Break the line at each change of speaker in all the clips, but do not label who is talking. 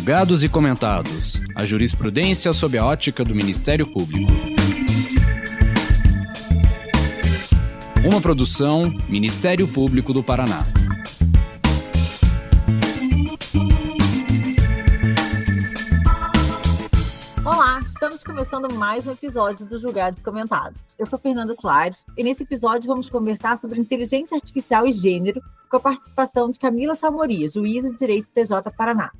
Julgados e comentados. A jurisprudência sob a ótica do Ministério Público. Uma produção Ministério Público do Paraná.
Olá, estamos começando mais um episódio do Julgados e Comentados. Eu sou Fernanda Soares e nesse episódio vamos conversar sobre inteligência artificial e gênero com a participação de Camila Salmoria, juíza de Direito TJ Paraná.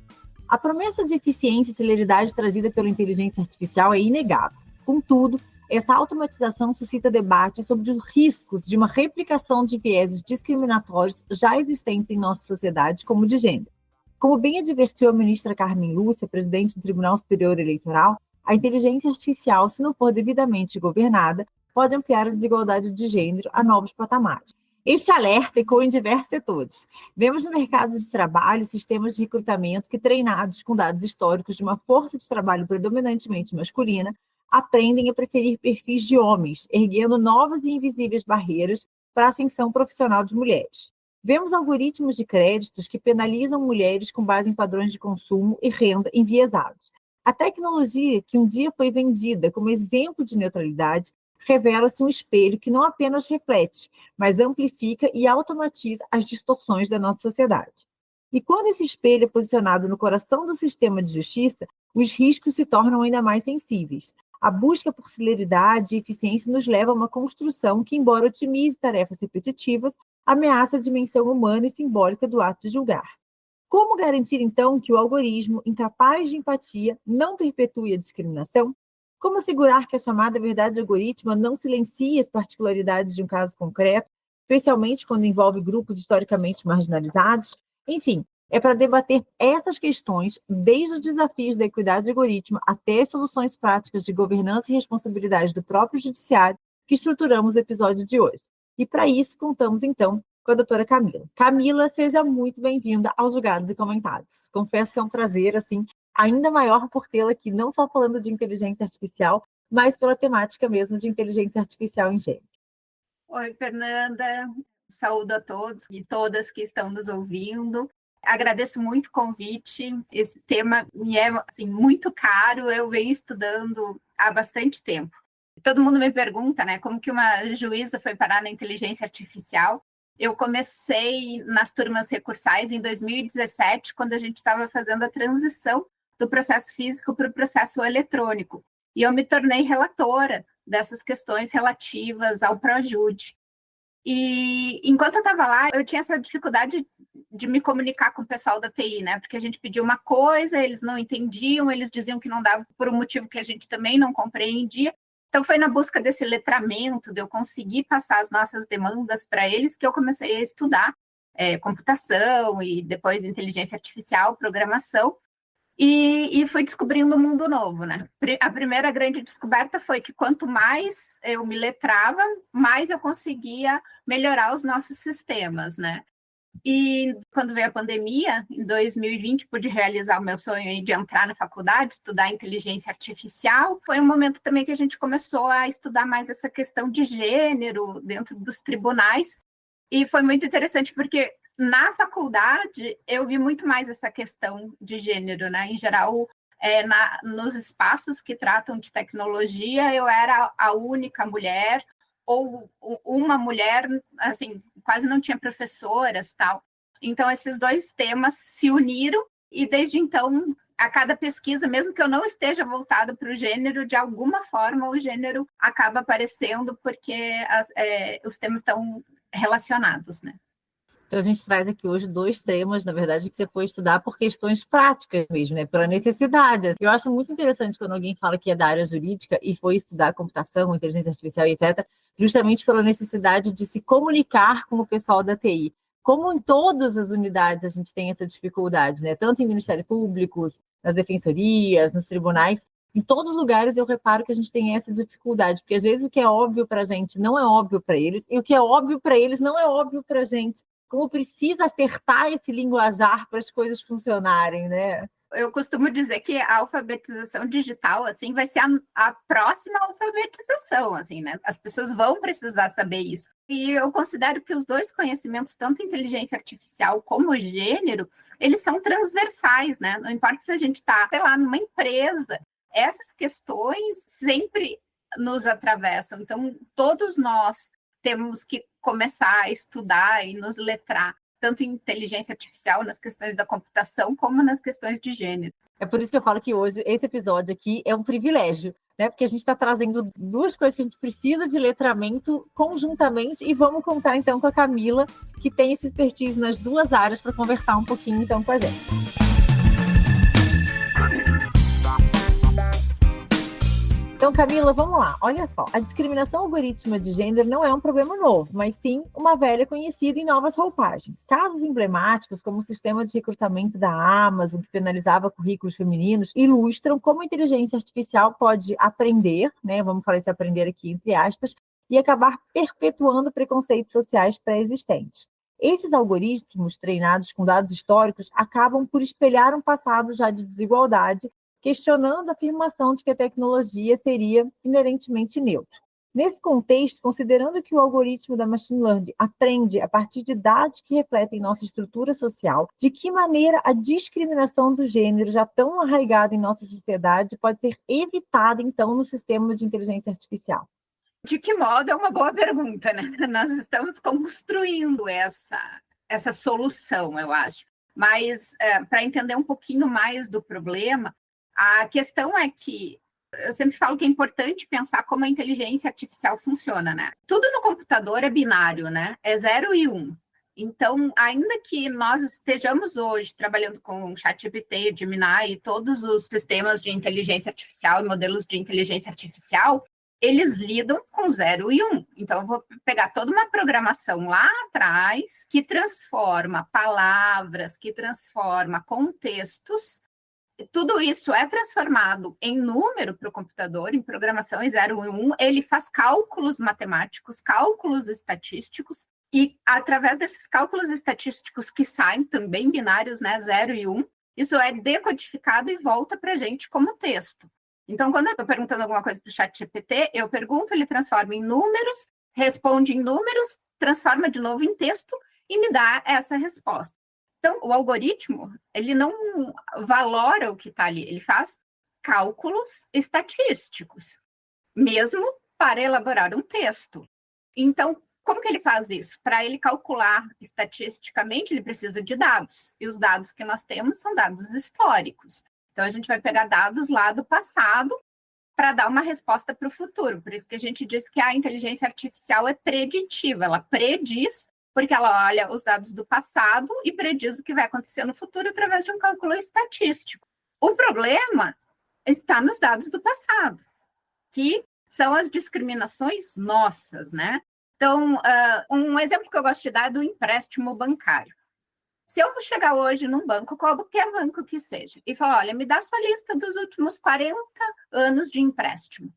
A promessa de eficiência e celeridade trazida pela inteligência artificial é inegável. Contudo, essa automatização suscita debate sobre os riscos de uma replicação de vieses discriminatórios já existentes em nossa sociedade, como o de gênero. Como bem advertiu a ministra Carmen Lúcia, presidente do Tribunal Superior Eleitoral, a inteligência artificial, se não for devidamente governada, pode ampliar a desigualdade de gênero a novos patamares. Este alerta ecoa em diversos setores. Vemos no mercado de trabalho sistemas de recrutamento que, treinados com dados históricos de uma força de trabalho predominantemente masculina, aprendem a preferir perfis de homens, erguendo novas e invisíveis barreiras para a ascensão profissional de mulheres. Vemos algoritmos de créditos que penalizam mulheres com base em padrões de consumo e renda enviesados. A tecnologia, que um dia foi vendida como exemplo de neutralidade, revela-se um espelho que não apenas reflete, mas amplifica e automatiza as distorções da nossa sociedade. E quando esse espelho é posicionado no coração do sistema de justiça, os riscos se tornam ainda mais sensíveis. A busca por celeridade e eficiência nos leva a uma construção que, embora otimize tarefas repetitivas, ameaça a dimensão humana e simbólica do ato de julgar. Como garantir, então, que o algoritmo, incapaz de empatia, não perpetue a discriminação? Como assegurar que a chamada verdade algorítmica não silencie as particularidades de um caso concreto, especialmente quando envolve grupos historicamente marginalizados? Enfim, é para debater essas questões, desde os desafios da equidade algorítmica até as soluções práticas de governança e responsabilidade do próprio judiciário, que estruturamos o episódio de hoje. E para isso, contamos então com a doutora Camila. Camila, seja muito bem-vinda aos Julgados e Comentados. Confesso que é um prazer, ainda maior por tê-la aqui, não só falando de inteligência artificial, mas pela temática mesmo de inteligência artificial em gênero.
Oi, Fernanda. Saúdo a todos e todas que estão nos ouvindo. Agradeço muito o convite. Esse tema me é muito caro, eu venho estudando há bastante tempo. Todo mundo me pergunta, como que uma juíza foi parar na inteligência artificial. Eu comecei nas turmas recursais em 2017, quando a gente estava fazendo a transição do processo físico para o processo eletrônico. E eu me tornei relatora dessas questões relativas ao ProJude. E enquanto eu estava lá, eu tinha essa dificuldade de me comunicar com o pessoal da TI, porque a gente pediu uma coisa, eles não entendiam, eles diziam que não dava por um motivo que a gente também não compreendia. Então, foi na busca desse letramento, de eu conseguir passar as nossas demandas para eles, que eu comecei a estudar computação e depois inteligência artificial, programação, e fui descobrindo um mundo novo, A primeira grande descoberta foi que quanto mais eu me letrava, mais eu conseguia melhorar os nossos sistemas, E quando veio a pandemia, em 2020, pude realizar o meu sonho de entrar na faculdade, estudar inteligência artificial. Foi um momento também que a gente começou a estudar mais essa questão de gênero dentro dos tribunais. E foi muito interessante porque na faculdade eu vi muito mais essa questão de gênero, Em geral, nos espaços que tratam de tecnologia, eu era a única mulher, ou uma mulher, quase não tinha professoras, tal. Então, esses dois temas se uniram e, desde então, a cada pesquisa, mesmo que eu não esteja voltada para o gênero, de alguma forma o gênero acaba aparecendo porque os temas estão relacionados,
Então, a gente traz aqui hoje dois temas, na verdade, que você foi estudar por questões práticas mesmo, pela necessidade. Eu acho muito interessante quando alguém fala que é da área jurídica e foi estudar computação, inteligência artificial, etc., justamente pela necessidade de se comunicar com o pessoal da TI. Como em todas as unidades a gente tem essa dificuldade, Tanto em Ministério Público, nas defensorias, nos tribunais, em todos os lugares eu reparo que a gente tem essa dificuldade, porque às vezes o que é óbvio para a gente não é óbvio para eles, e o que é óbvio para eles não é óbvio para a gente. Como precisa apertar esse linguajar para as coisas funcionarem,
Eu costumo dizer que a alfabetização digital, vai ser a próxima alfabetização, As pessoas vão precisar saber isso. E eu considero que os dois conhecimentos, tanto inteligência artificial como gênero, eles são transversais, né? Não importa se a gente está, sei lá, numa empresa, essas questões sempre nos atravessam. Então, todos nós temos que começar a estudar e nos letrar, tanto em inteligência artificial, nas questões da computação, como nas questões de gênero.
É por isso que eu falo que hoje esse episódio aqui é um privilégio, né? Porque a gente está trazendo duas coisas que a gente precisa de letramento conjuntamente e vamos contar então com a Camila, que tem esse expertise nas duas áreas, para conversar um pouquinho então com a gente. Então, Camila, vamos lá. Olha só, a discriminação algorítmica de gênero não é um problema novo, mas sim uma velha conhecida em novas roupagens. Casos emblemáticos, como o sistema de recrutamento da Amazon, que penalizava currículos femininos, ilustram como a inteligência artificial pode aprender, né? Vamos falar esse aprender aqui entre aspas, e acabar perpetuando preconceitos sociais pré-existentes. Esses algoritmos treinados com dados históricos acabam por espelhar um passado já de desigualdade, questionando a afirmação de que a tecnologia seria inerentemente neutra. Nesse contexto, considerando que o algoritmo da Machine Learning aprende a partir de dados que refletem nossa estrutura social, de que maneira a discriminação do gênero, já tão arraigada em nossa sociedade, pode ser evitada, então, no sistema de inteligência artificial?
De que modo é uma boa pergunta, né? Nós estamos construindo essa solução, eu acho. Mas, para entender um pouquinho mais do problema, a questão é que eu sempre falo que é importante pensar como a inteligência artificial funciona, né? Tudo no computador é binário, né? É 0 e 1. Então, ainda que nós estejamos hoje trabalhando com ChatGPT, Gemini e todos os sistemas de inteligência artificial e modelos de inteligência artificial, eles lidam com 0 e 1. Então, eu vou pegar toda uma programação lá atrás que transforma palavras, que transforma contextos. Tudo isso é transformado em número para o computador, em programação em 0 e 1. Ele faz cálculos matemáticos, cálculos estatísticos, e através desses cálculos estatísticos que saem também binários, né, 0 e 1, isso é decodificado e volta para a gente como texto. Então, quando eu estou perguntando alguma coisa para o ChatGPT, eu pergunto, ele transforma em números, responde em números, transforma de novo em texto e me dá essa resposta. Então, o algoritmo, ele não valora o que está ali, ele faz cálculos estatísticos, mesmo para elaborar um texto. Então, como que ele faz isso? Para ele calcular estatisticamente, ele precisa de dados, e os dados que nós temos são dados históricos. Então, a gente vai pegar dados lá do passado para dar uma resposta para o futuro. Por isso que a gente diz que a inteligência artificial é preditiva, ela prediz, porque ela olha os dados do passado e prediz o que vai acontecer no futuro através de um cálculo estatístico. O problema está nos dados do passado, que são as discriminações nossas, né? Então, um exemplo que eu gosto de dar é do empréstimo bancário. Se eu vou chegar hoje num banco, qualquer banco que seja, e falar, olha, me dá sua lista dos últimos 40 anos de empréstimo.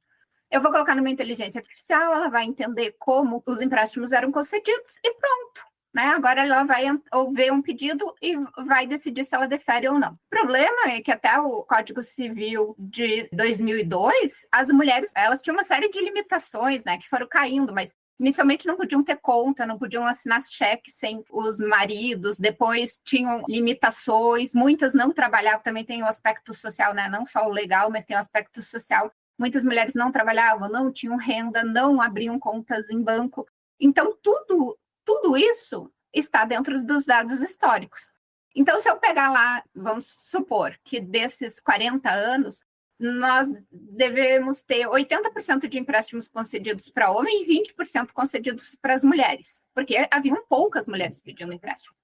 Eu vou colocar numa inteligência artificial, ela vai entender como os empréstimos eram concedidos e pronto, né? Agora ela vai ver um pedido e vai decidir se ela defere ou não. O problema é que até o Código Civil de 2002, as mulheres, elas tinham uma série de limitações, né, que foram caindo, mas inicialmente não podiam ter conta, não podiam assinar cheque sem os maridos, depois tinham limitações, muitas não trabalhavam, também tem o aspecto social, né? Não só o legal, mas tem o aspecto social. Muitas mulheres não trabalhavam, não tinham renda, não abriam contas em banco. Então, tudo isso está dentro dos dados históricos. Então, se eu pegar lá, vamos supor que desses 40 anos, nós devemos ter 80% de empréstimos concedidos para homem e 20% concedidos para as mulheres, porque haviam poucas mulheres pedindo empréstimo.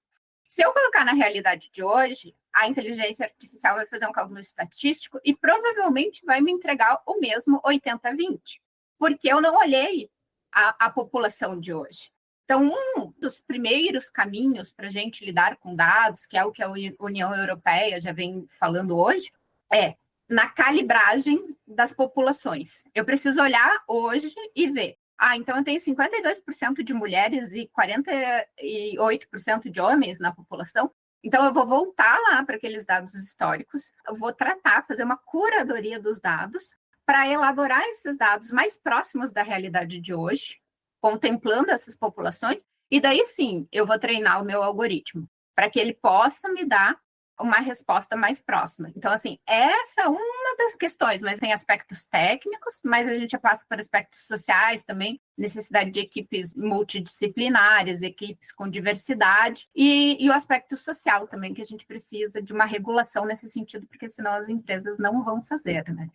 Se eu colocar na realidade de hoje, a inteligência artificial vai fazer um cálculo estatístico e provavelmente vai me entregar o mesmo 80-20, porque eu não olhei a população de hoje. Então, um dos primeiros caminhos para a gente lidar com dados, que é o que a União Europeia já vem falando hoje, é na calibragem das populações. Eu preciso olhar hoje e ver. Então eu tenho 52% de mulheres e 48% de homens na população. Então eu vou voltar lá para aqueles dados históricos, eu vou fazer uma curadoria dos dados para elaborar esses dados mais próximos da realidade de hoje, contemplando essas populações, e daí sim, eu vou treinar o meu algoritmo para que ele possa me dar uma resposta mais próxima. Então, assim, essa é uma das questões, mas tem aspectos técnicos, mas a gente já passa por aspectos sociais também, necessidade de equipes multidisciplinares, equipes com diversidade, e o aspecto social também, que a gente precisa de uma regulação nesse sentido, porque senão as empresas não vão fazer, né?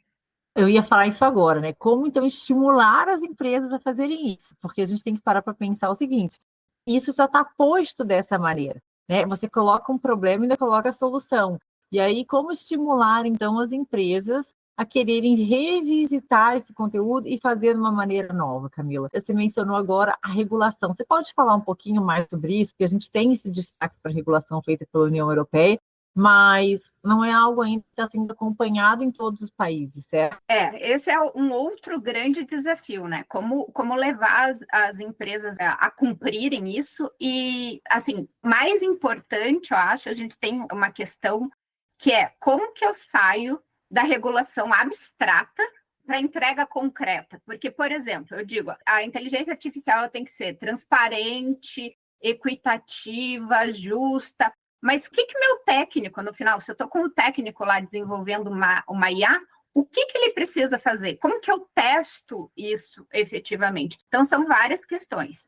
Eu ia falar isso agora, né? Como, então, estimular as empresas a fazerem isso? Porque a gente tem que parar para pensar o seguinte, isso já está posto dessa maneira, né? Você coloca um problema e ainda coloca a solução. E aí, como estimular, então, as empresas a quererem revisitar esse conteúdo e fazer de uma maneira nova, Camila? Você mencionou agora a regulação. Você pode falar um pouquinho mais sobre isso? Porque a gente tem esse destaque para a regulação feita pela União Europeia, mas não é algo ainda que está sendo acompanhado em todos os países, certo?
Esse é um outro grande desafio, né? Como levar as empresas a cumprirem isso. E, assim, mais importante, eu acho, a gente tem uma questão que é como que eu saio da regulação abstrata para entrega concreta. Porque, por exemplo, eu digo, a inteligência artificial ela tem que ser transparente, equitativa, justa. Mas o que meu técnico, no final, se eu estou com o técnico lá desenvolvendo uma IA, o que ele precisa fazer? Como que eu testo isso efetivamente? Então, são várias questões.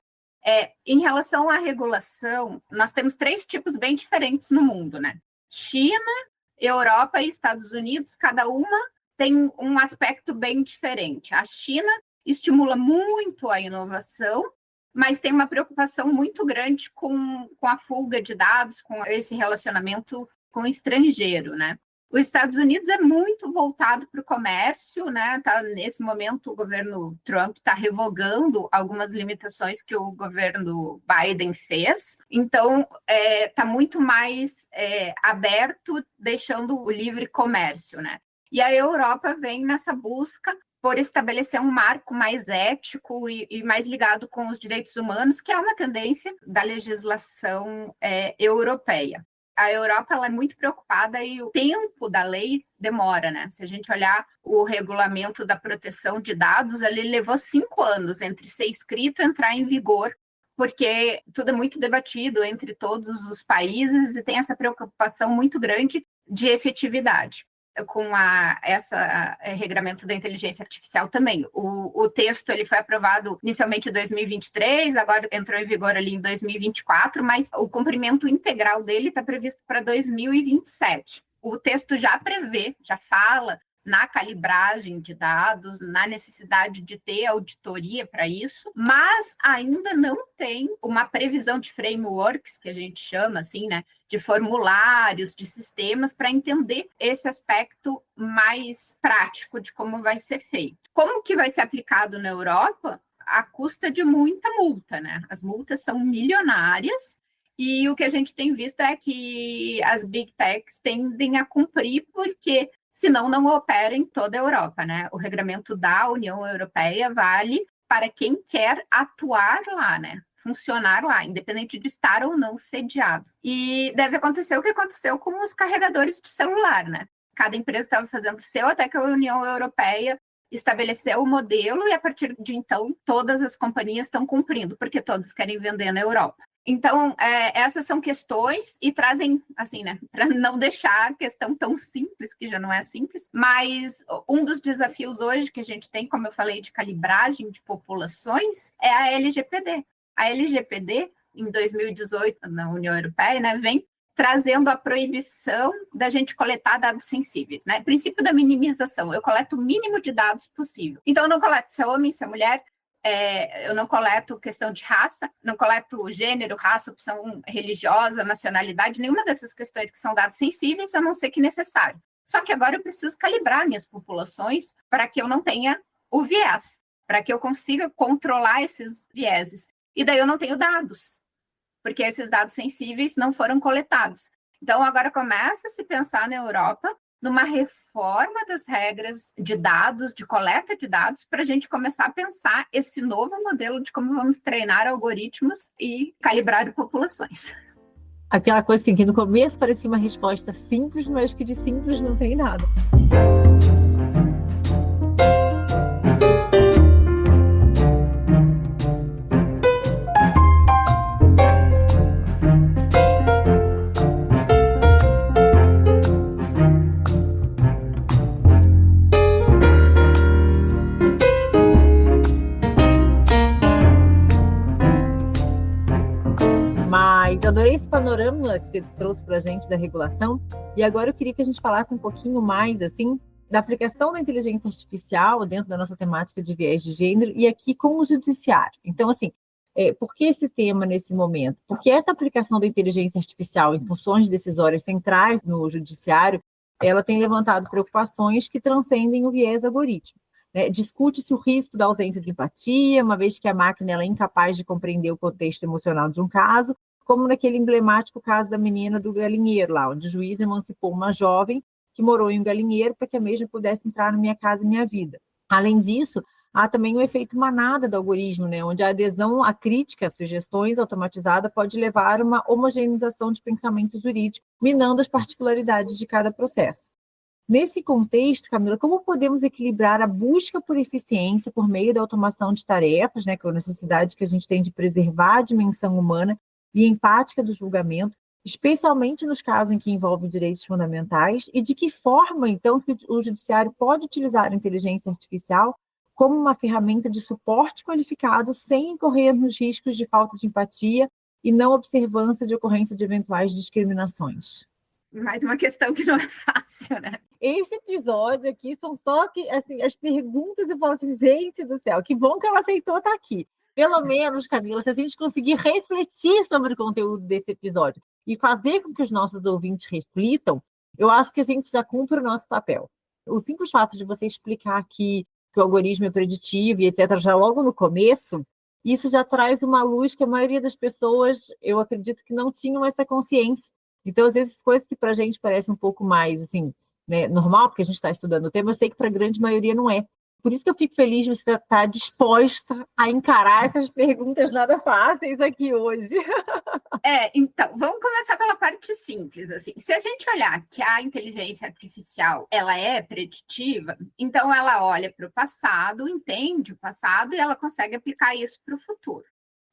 Em relação à regulação, nós temos 3 tipos bem diferentes no mundo, né? China, Europa e Estados Unidos, cada uma tem um aspecto bem diferente. A China estimula muito a inovação, mas tem uma preocupação muito grande com a fuga de dados, com esse relacionamento com o estrangeiro, né? Os Estados Unidos é muito voltado para o comércio, né? Nesse momento, o governo Trump está revogando algumas limitações que o governo Biden fez. Então, está muito mais aberto, deixando o livre comércio, né? E a Europa vem nessa busca por estabelecer um marco mais ético e mais ligado com os direitos humanos, que é uma tendência da legislação europeia. A Europa ela é muito preocupada e o tempo da lei demora, né? Se a gente olhar o regulamento da proteção de dados, ele levou 5 anos entre ser escrito e entrar em vigor, porque tudo é muito debatido entre todos os países e tem essa preocupação muito grande de efetividade. Com esse regramento da inteligência artificial também. O texto ele foi aprovado inicialmente em 2023, agora entrou em vigor ali em 2024, mas o cumprimento integral dele está previsto para 2027. O texto já prevê, já fala na calibragem de dados, na necessidade de ter auditoria para isso, mas ainda não tem uma previsão de frameworks, que a gente chama assim, né, de formulários, de sistemas, para entender esse aspecto mais prático de como vai ser feito. Como que vai ser aplicado na Europa? À custa de muita multa, né? As multas são milionárias, e o que a gente tem visto é que as big techs tendem a cumprir porque senão não opera em toda a Europa, né? O regramento da União Europeia vale para quem quer atuar lá, né? Funcionar lá, independente de estar ou não sediado. E deve acontecer o que aconteceu com os carregadores de celular, né? Cada empresa estava fazendo o seu, até que a União Europeia estabeleceu o modelo e, a partir de então, todas as companhias estão cumprindo, porque todos querem vender na Europa. Então, essas são questões e trazem, assim, né, para não deixar a questão tão simples, que já não é simples, mas um dos desafios hoje que a gente tem, como eu falei, de calibragem de populações, é a LGPD. A LGPD, em 2018, na União Europeia, né, vem trazendo a proibição da gente coletar dados sensíveis, né? Princípio da minimização, eu coleto o mínimo de dados possível. Então, eu não coleto se é homem, se é mulher, eu não coleto questão de raça, não coleto gênero, raça, opção religiosa, nacionalidade, nenhuma dessas questões que são dados sensíveis, a não ser que necessário. Só que agora eu preciso calibrar minhas populações para que eu não tenha o viés, para que eu consiga controlar esses vieses. E daí eu não tenho dados, porque esses dados sensíveis não foram coletados. Então, agora começa a se pensar na Europa numa reforma das regras de dados, de coleta de dados, para a gente começar a pensar esse novo modelo de como vamos treinar algoritmos e calibrar populações.
Aquela coisa assim, que no começo parecia uma resposta simples, mas que de simples não tem nada. panorama que você trouxe para a gente da regulação, e agora eu queria que a gente falasse um pouquinho mais, assim, da aplicação da inteligência artificial dentro da nossa temática de viés de gênero e aqui com o judiciário. Então, assim, por que esse tema nesse momento? Porque essa aplicação da inteligência artificial em funções decisórias centrais no judiciário, ela tem levantado preocupações que transcendem o viés algorítmico. Discute-se o risco da ausência de empatia, uma vez que a máquina ela é incapaz de compreender o contexto emocional de um caso, como naquele emblemático caso da menina do galinheiro, lá, onde o juiz emancipou uma jovem que morou em um galinheiro para que a mesma pudesse entrar na minha casa e minha vida. Além disso, há também o efeito manada do algoritmo, onde a adesão à crítica, sugestões automatizada pode levar a uma homogeneização de pensamento jurídico, minando as particularidades de cada processo. Nesse contexto, Camila, como podemos equilibrar a busca por eficiência por meio da automação de tarefas, com a necessidade que a gente tem de preservar a dimensão humana e empática do julgamento, especialmente nos casos em que envolve direitos fundamentais, e de que forma, então, que o judiciário pode utilizar a inteligência artificial como uma ferramenta de suporte qualificado sem incorrer nos riscos de falta de empatia e não observância de ocorrência de eventuais discriminações.
Mais uma questão que não é fácil, né?
Esse episódio aqui são só que, assim, as perguntas, eu falo assim, gente do céu, que bom que ela aceitou estar aqui. Pelo menos, Camila, se a gente conseguir refletir sobre o conteúdo desse episódio e fazer com que os nossos ouvintes reflitam, eu acho que a gente já cumpre o nosso papel. O simples fato de você explicar aqui que o algoritmo é preditivo e etc., já logo no começo, isso já traz uma luz que a maioria das pessoas, eu acredito que não tinham essa consciência. Então, às vezes, coisas que para a gente parecem um pouco mais, assim, normal, porque a gente está estudando o tema, eu sei que para a grande maioria não é. Por isso que eu fico feliz de você estar disposta a encarar essas perguntas nada fáceis aqui hoje.
Então, vamos começar pela parte simples, assim. Se a gente olhar que a inteligência artificial, ela é preditiva, então ela olha para o passado, entende o passado e ela consegue aplicar isso para o futuro.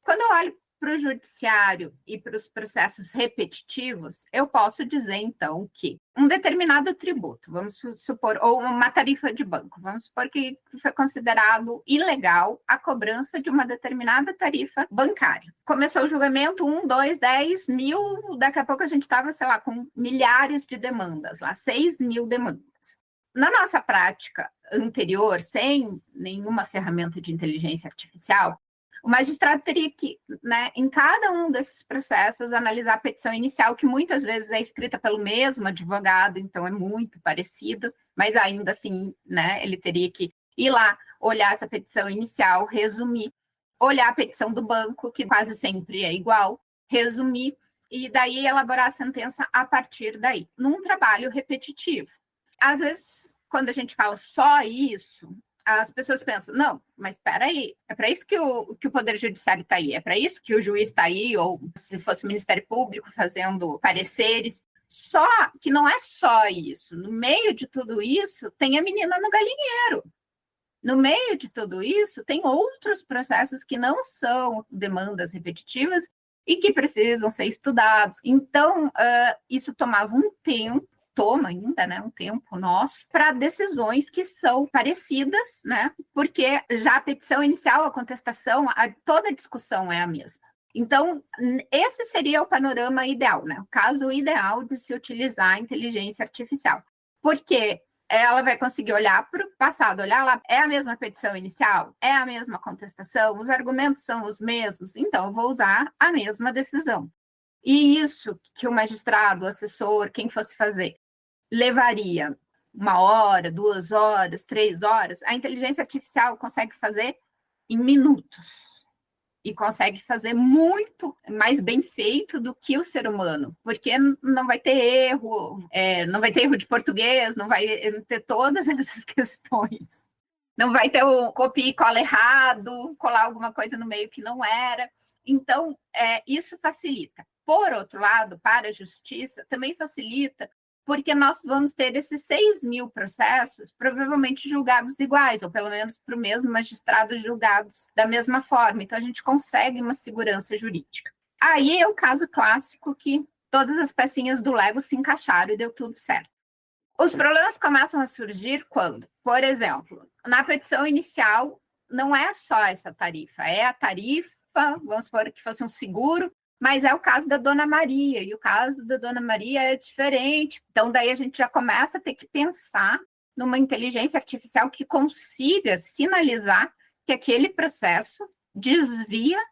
Quando eu olho para o judiciário e para os processos repetitivos, eu posso dizer, então, que um determinado tributo, vamos supor, ou uma tarifa de banco, vamos supor que foi considerado ilegal a cobrança de uma determinada tarifa bancária. Começou o julgamento, 1, 2, 10 mil, daqui a pouco a gente estava, sei lá, com milhares de demandas, lá, 6 mil demandas. Na nossa prática anterior, sem nenhuma ferramenta de inteligência artificial, o magistrado teria que, em cada um desses processos, analisar a petição inicial, que muitas vezes é escrita pelo mesmo advogado, então é muito parecido, mas ainda assim, ele teria que ir lá, olhar essa petição inicial, resumir, olhar a petição do banco, que quase sempre é igual, resumir, e daí elaborar a sentença a partir daí, num trabalho repetitivo. Às vezes, quando a gente fala só isso, as pessoas pensam, não, mas espera aí, é para isso que o Poder Judiciário está aí, é para isso que o juiz está aí, ou se fosse o Ministério Público fazendo pareceres, só que não é só isso. No meio de tudo isso, tem a menina no galinheiro. No meio de tudo isso, tem outros processos que não são demandas repetitivas e que precisam ser estudados. Então, isso tomava um tempo, toma ainda, um tempo nosso, para decisões que são parecidas, porque já a petição inicial, a contestação, toda a discussão é a mesma. Então, esse seria o panorama ideal, o caso ideal de se utilizar a inteligência artificial, porque ela vai conseguir olhar para o passado, olhar lá, é a mesma petição inicial, é a mesma contestação, os argumentos são os mesmos, então eu vou usar a mesma decisão. E isso que o magistrado, o assessor, quem fosse fazer, levaria 1 hora, 2 horas, 3 horas, a inteligência artificial consegue fazer em minutos. E consegue fazer muito mais bem feito do que o ser humano, porque não vai ter erro, não vai ter erro de português, não vai ter todas essas questões. Não vai ter o copia e cola errado, colar alguma coisa no meio que não era. Então, isso facilita. Por outro lado, para a justiça, também facilita, porque nós vamos ter esses 6 mil processos provavelmente julgados iguais, ou pelo menos para o mesmo magistrado julgados da mesma forma. Então, a gente consegue uma segurança jurídica. Aí é o caso clássico que todas as pecinhas do Lego se encaixaram e deu tudo certo. Os problemas começam a surgir quando, por exemplo, na petição inicial, não é só essa tarifa, é a tarifa, vamos supor que fosse um seguro, Mas é o caso da Dona Maria, e o caso da Dona Maria é diferente. Então, daí a gente já começa a ter que pensar numa inteligência artificial que consiga sinalizar que aquele processo desvia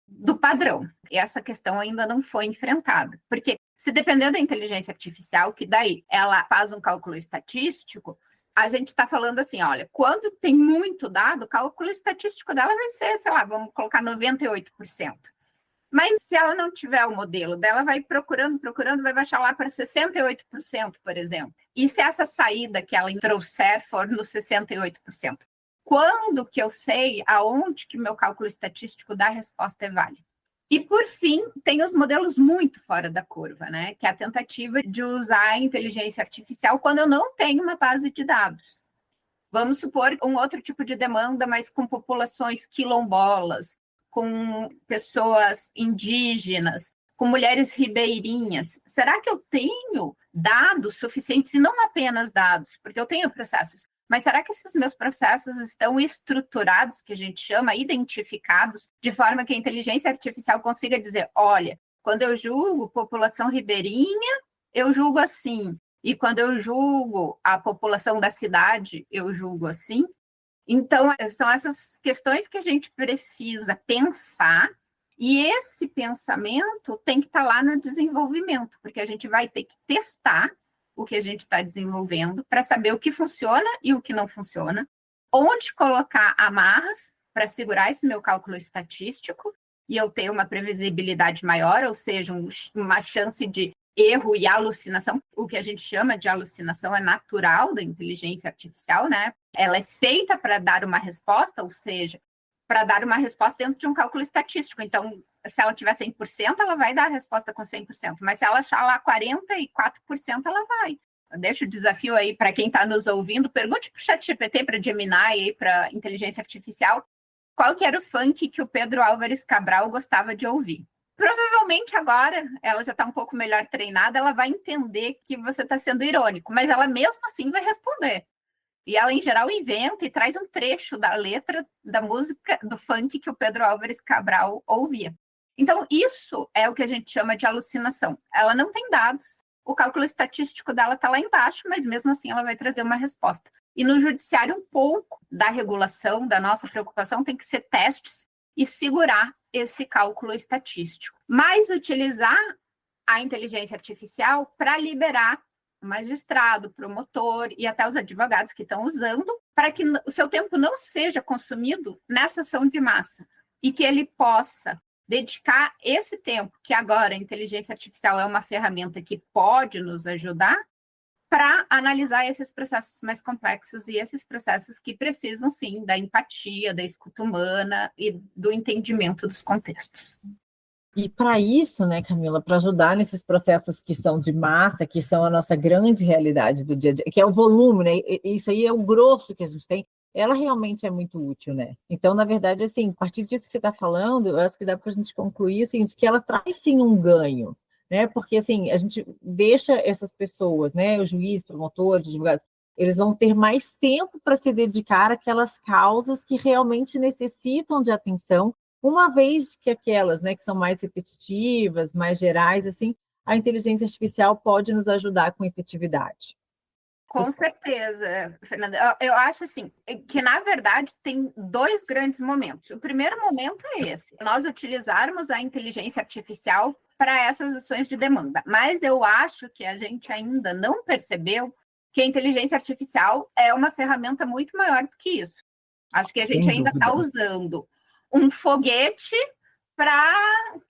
do padrão. E essa questão ainda não foi enfrentada. Porque se depender da inteligência artificial, que daí ela faz um cálculo estatístico, a gente está falando assim, olha, quando tem muito dado, o cálculo estatístico dela vai ser, sei lá, vamos colocar 98%. Mas se ela não tiver o modelo dela, vai procurando, vai baixar lá para 68%, por exemplo. E se essa saída que ela trouxer for no 68%? Quando que eu sei aonde que meu cálculo estatístico da resposta é válido? E, por fim, tem os modelos muito fora da curva, né? Que é a tentativa de usar a inteligência artificial quando eu não tenho uma base de dados. Vamos supor um outro tipo de demanda, mas com populações quilombolas, com pessoas indígenas, com mulheres ribeirinhas. Será que eu tenho dados suficientes, e não apenas dados, porque eu tenho processos, mas será que esses meus processos estão estruturados, que a gente chama, identificados, de forma que a inteligência artificial consiga dizer, olha, quando eu julgo população ribeirinha, eu julgo assim, e quando eu julgo a população da cidade, eu julgo assim? Então, são essas questões que a gente precisa pensar, e esse pensamento tem que estar lá no desenvolvimento, porque a gente vai ter que testar o que a gente está desenvolvendo para saber o que funciona e o que não funciona, onde colocar amarras para segurar esse meu cálculo estatístico e eu ter uma previsibilidade maior, ou seja, uma chance de erro e alucinação. O que a gente chama de alucinação é natural da inteligência artificial, né? Ela é feita para dar uma resposta, ou seja, para dar uma resposta dentro de um cálculo estatístico. Então, se ela tiver 100%, ela vai dar a resposta com 100%. Mas se ela achar lá 44%, ela vai. Eu deixo o desafio aí para quem está nos ouvindo. Pergunte para o ChatGPT, para Gemini, para inteligência artificial, qual que era o funk que o Pedro Álvares Cabral gostava de ouvir. Provavelmente agora, ela já está um pouco melhor treinada, ela vai entender que você está sendo irônico, mas ela mesmo assim vai responder. E ela, em geral, inventa e traz um trecho da letra da música, do funk que o Pedro Álvares Cabral ouvia. Então, isso é o que a gente chama de alucinação. Ela não tem dados, o cálculo estatístico dela está lá embaixo, mas mesmo assim ela vai trazer uma resposta. E no judiciário, um pouco da regulação, da nossa preocupação, tem que ser testes e segurar esse cálculo estatístico. Mas utilizar a inteligência artificial para liberar o magistrado, o promotor e até os advogados que estão usando, para que o seu tempo não seja consumido nessa ação de massa e que ele possa dedicar esse tempo, que agora a inteligência artificial é uma ferramenta que pode nos ajudar, para analisar esses processos mais complexos e esses processos que precisam, sim, da empatia, da escuta humana e do entendimento dos contextos.
E para isso, né, Camila, para ajudar nesses processos que são de massa, que são a nossa grande realidade do dia a dia, que é o volume, né? Isso aí é o grosso que a gente tem, ela realmente é muito útil, né? Então, na verdade, assim, a partir disso que você está falando, eu acho que dá para a gente concluir assim, de que ela traz sim um ganho, né? Porque assim, a gente deixa essas pessoas, né? Os juízes, promotores, advogados, eles vão ter mais tempo para se dedicar àquelas causas que realmente necessitam de atenção, uma vez que aquelas, né, que são mais repetitivas, mais gerais, assim, a inteligência artificial pode nos ajudar com efetividade.
Com certeza, Fernanda. Eu acho assim que, na verdade, tem dois grandes momentos. O primeiro momento é esse: nós utilizarmos a inteligência artificial para essas ações de demanda. Mas eu acho que a gente ainda não percebeu que a inteligência artificial é uma ferramenta muito maior do que isso. Acho que a gente ainda está usando um foguete para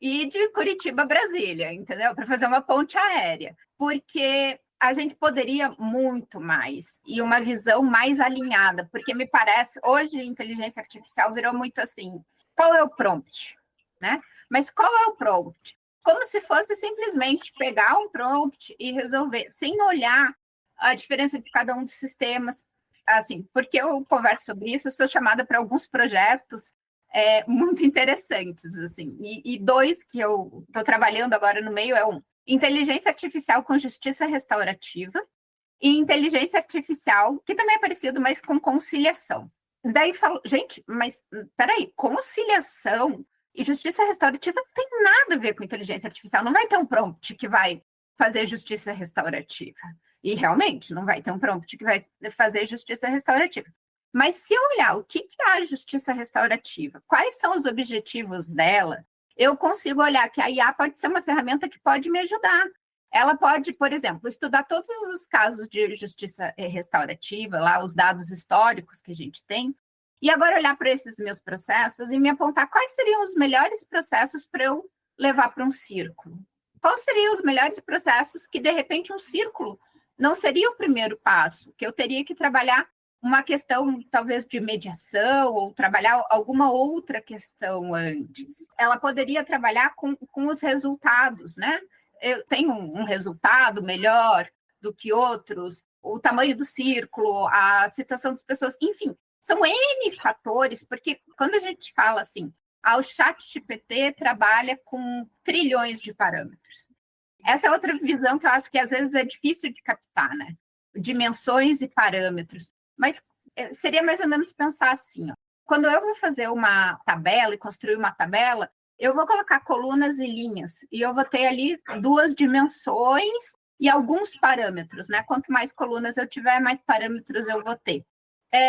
ir de Curitiba a Brasília, entendeu? Para fazer uma ponte aérea. Porque a gente poderia muito mais e uma visão mais alinhada, porque me parece, hoje a inteligência artificial virou muito assim, qual é o prompt, né? Mas qual é o prompt? Como se fosse simplesmente pegar um prompt e resolver, sem olhar a diferença de cada um dos sistemas, assim, porque eu converso sobre isso, eu sou chamada para alguns projetos muito interessantes, assim, e dois que eu estou trabalhando agora no meio é inteligência artificial com justiça restaurativa e inteligência artificial, que também é parecido, mas com conciliação. Daí falo, gente, mas peraí, conciliação E justiça restaurativa não tem nada a ver com inteligência artificial. Não vai ter um prompt que vai fazer justiça restaurativa. E realmente, não vai ter um prompt que vai fazer justiça restaurativa. Mas se eu olhar o que é a justiça restaurativa, quais são os objetivos dela, eu consigo olhar que a IA pode ser uma ferramenta que pode me ajudar. Ela pode, por exemplo, estudar todos os casos de justiça restaurativa, lá os dados históricos que a gente tem, e agora olhar para esses meus processos e me apontar quais seriam os melhores processos para eu levar para um círculo. Quais seriam os melhores processos que, de repente, um círculo não seria o primeiro passo, que eu teria que trabalhar uma questão, talvez, de mediação ou trabalhar alguma outra questão antes. Ela poderia trabalhar com os resultados, né? Eu tenho um resultado melhor do que outros, o tamanho do círculo, a situação das pessoas, enfim, são N fatores, porque quando a gente fala assim, o ChatGPT trabalha com trilhões de parâmetros. Essa é outra visão que eu acho que às vezes é difícil de captar, né? Dimensões e parâmetros. Mas seria mais ou menos pensar assim, ó. Quando eu vou fazer uma tabela e construir uma tabela, eu vou colocar colunas e linhas, e eu vou ter ali 2 dimensões e alguns parâmetros, né? Quanto mais colunas eu tiver, mais parâmetros eu vou ter.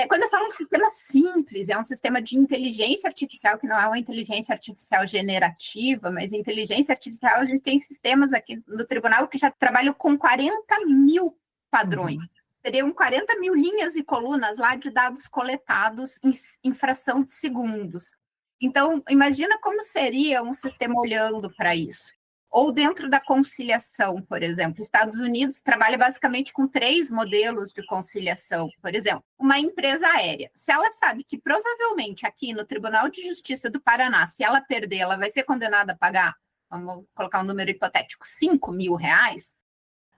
Quando eu falo um sistema simples, é um sistema de inteligência artificial, que não é uma inteligência artificial generativa, mas inteligência artificial, a gente tem sistemas aqui no tribunal que já trabalham com 40 mil padrões. Seriam 40 mil linhas e colunas lá de dados coletados em fração de segundos. Então, imagina como seria um sistema olhando para isso. Ou dentro da conciliação, por exemplo. Estados Unidos trabalha basicamente com 3 modelos de conciliação. Por exemplo, uma empresa aérea. Se ela sabe que provavelmente aqui no Tribunal de Justiça do Paraná, se ela perder, ela vai ser condenada a pagar, vamos colocar um número hipotético, R$5.000,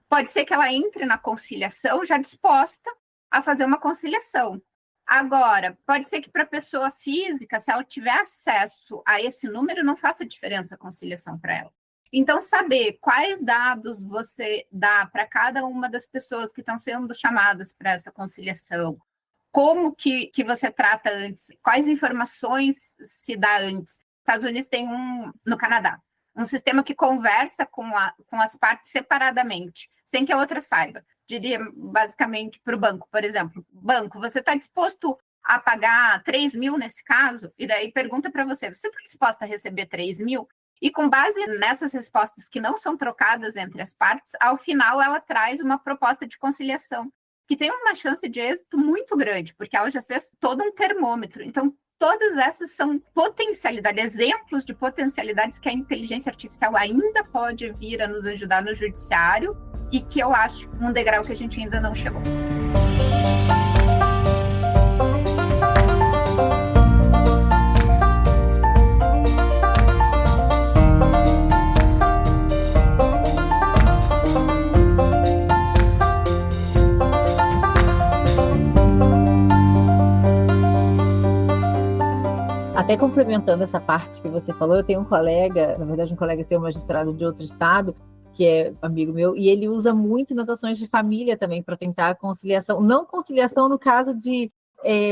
pode ser que ela entre na conciliação já disposta a fazer uma conciliação. Agora, pode ser que para a pessoa física, se ela tiver acesso a esse número, não faça diferença a conciliação para ela. Então, saber quais dados você dá para cada uma das pessoas que estão sendo chamadas para essa conciliação, como que você trata antes, quais informações se dá antes. Estados Unidos tem no Canadá, um sistema que conversa com as partes separadamente, sem que a outra saiba. Diria, basicamente, para o banco, por exemplo. Banco, você está disposto a pagar 3 mil nesse caso? E daí pergunta para você, você está disposto a receber 3 mil? E com base nessas respostas que não são trocadas entre as partes, ao final ela traz uma proposta de conciliação, que tem uma chance de êxito muito grande, porque ela já fez todo um termômetro. Então, todas essas são potencialidades, exemplos de potencialidades que a inteligência artificial ainda pode vir a nos ajudar no judiciário e que eu acho um degrau que a gente ainda não chegou.
Até complementando essa parte que você falou, eu tenho um colega, na verdade um colega seu, magistrado de outro estado, que é amigo meu, e ele usa muito nas ações de família também para tentar a conciliação, não conciliação no caso de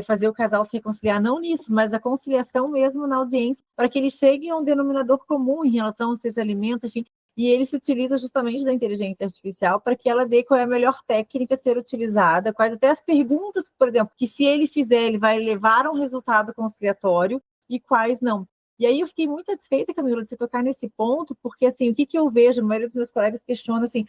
fazer o casal se reconciliar, não nisso, mas a conciliação mesmo na audiência, para que eles cheguem a um denominador comum em relação aos seus alimentos, enfim, e ele se utiliza justamente da inteligência artificial para que ela dê qual é a melhor técnica a ser utilizada, quais até as perguntas, por exemplo, que se ele fizer, ele vai levar a um resultado conciliatório, e quais não. E aí eu fiquei muito satisfeita, Camila, de você tocar nesse ponto, porque assim, o que eu vejo, a maioria dos meus colegas questiona assim,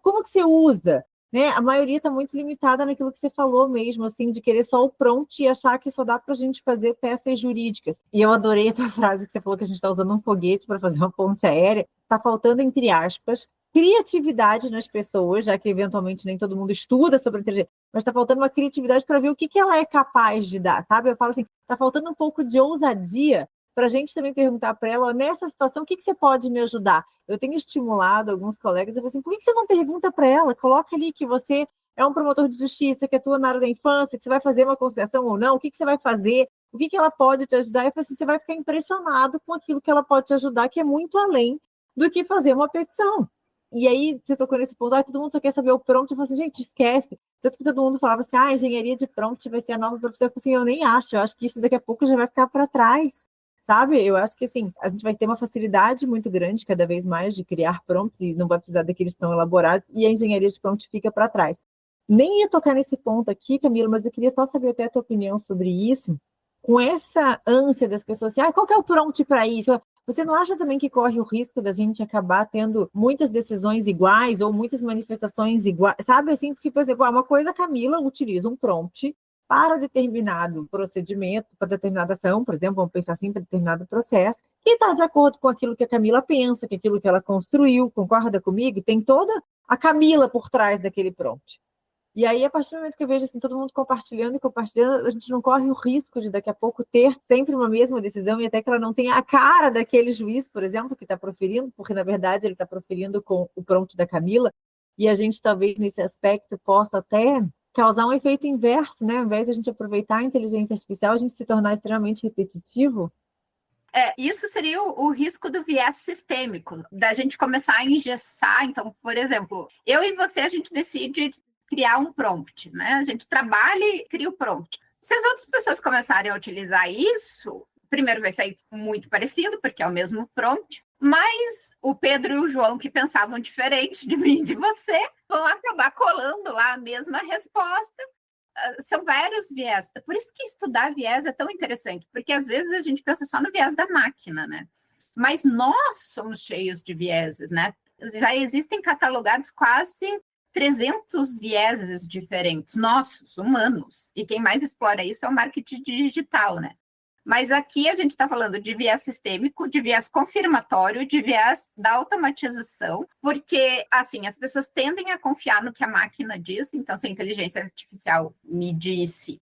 como que você usa? Né? A maioria está muito limitada naquilo que você falou mesmo, assim, de querer só o prompt e achar que só dá para a gente fazer peças jurídicas. E eu adorei a tua frase que você falou que a gente está usando um foguete para fazer uma ponte aérea. Está faltando, entre aspas, criatividade nas pessoas, já que eventualmente nem todo mundo estuda sobre inteligência, mas está faltando uma criatividade para ver o que ela é capaz de dar, sabe? Eu falo assim, está faltando um pouco de ousadia para a gente também perguntar para ela, nessa situação, o que você pode me ajudar? Eu tenho estimulado alguns colegas, eu falo assim, por que você não pergunta para ela? Coloca ali que você é um promotor de justiça, que atua na área da infância, que você vai fazer uma conciliação ou não, o que você vai fazer, o que ela pode te ajudar? Eu falo assim, você vai ficar impressionado com aquilo que ela pode te ajudar, que é muito além do que fazer uma petição. E aí, você tocou nesse ponto, todo mundo só quer saber o prompt, eu falei assim, gente, esquece. Tanto que todo mundo falava assim, engenharia de prompt vai ser a nova profissão. Eu falei assim, eu nem acho, eu acho que isso daqui a pouco já vai ficar para trás, sabe? Eu acho que, assim, a gente vai ter uma facilidade muito grande, cada vez mais, de criar prompts e não vai precisar daqueles tão elaborados, e a engenharia de prompt fica para trás. Nem ia tocar nesse ponto aqui, Camila, mas eu queria só saber até a tua opinião sobre isso, com essa ânsia das pessoas, assim, qual que é o prompt para isso? Você não acha também que corre o risco da gente acabar tendo muitas decisões iguais ou muitas manifestações iguais? Sabe, assim, porque, por exemplo, uma coisa, a Camila utiliza um prompt para determinado procedimento, para determinada ação, por exemplo, vamos pensar assim, para determinado processo, que está de acordo com aquilo que a Camila pensa, com aquilo que ela construiu, concorda comigo? Tem toda a Camila por trás daquele prompt. E aí, a partir do momento que eu vejo assim, todo mundo compartilhando, a gente não corre o risco de daqui a pouco ter sempre uma mesma decisão e até que ela não tenha a cara daquele juiz, por exemplo, que está proferindo, porque na verdade ele está proferindo com o prompt da Camila, e a gente talvez nesse aspecto possa até causar um efeito inverso, né? Ao invés de a gente aproveitar a inteligência artificial, a gente se tornar extremamente repetitivo.
Isso seria o risco do viés sistêmico, da gente começar a engessar. Então, por exemplo, eu e você, a gente decide criar um prompt, né? A gente trabalha e cria o prompt. Se as outras pessoas começarem a utilizar isso, primeiro vai sair muito parecido, porque é o mesmo prompt, mas o Pedro e o João, que pensavam diferente de mim e de você, vão acabar colando lá a mesma resposta. São vários viés. Por isso que estudar viés é tão interessante, porque às vezes a gente pensa só no viés da máquina, né? Mas nós somos cheios de vieses, né? Já existem catalogados quase 300 vieses diferentes, nossos, humanos. E quem mais explora isso é o marketing digital, né? Mas aqui a gente está falando de viés sistêmico, de viés confirmatório, de viés da automatização, porque, assim, as pessoas tendem a confiar no que a máquina diz. Então, se a inteligência artificial me disse,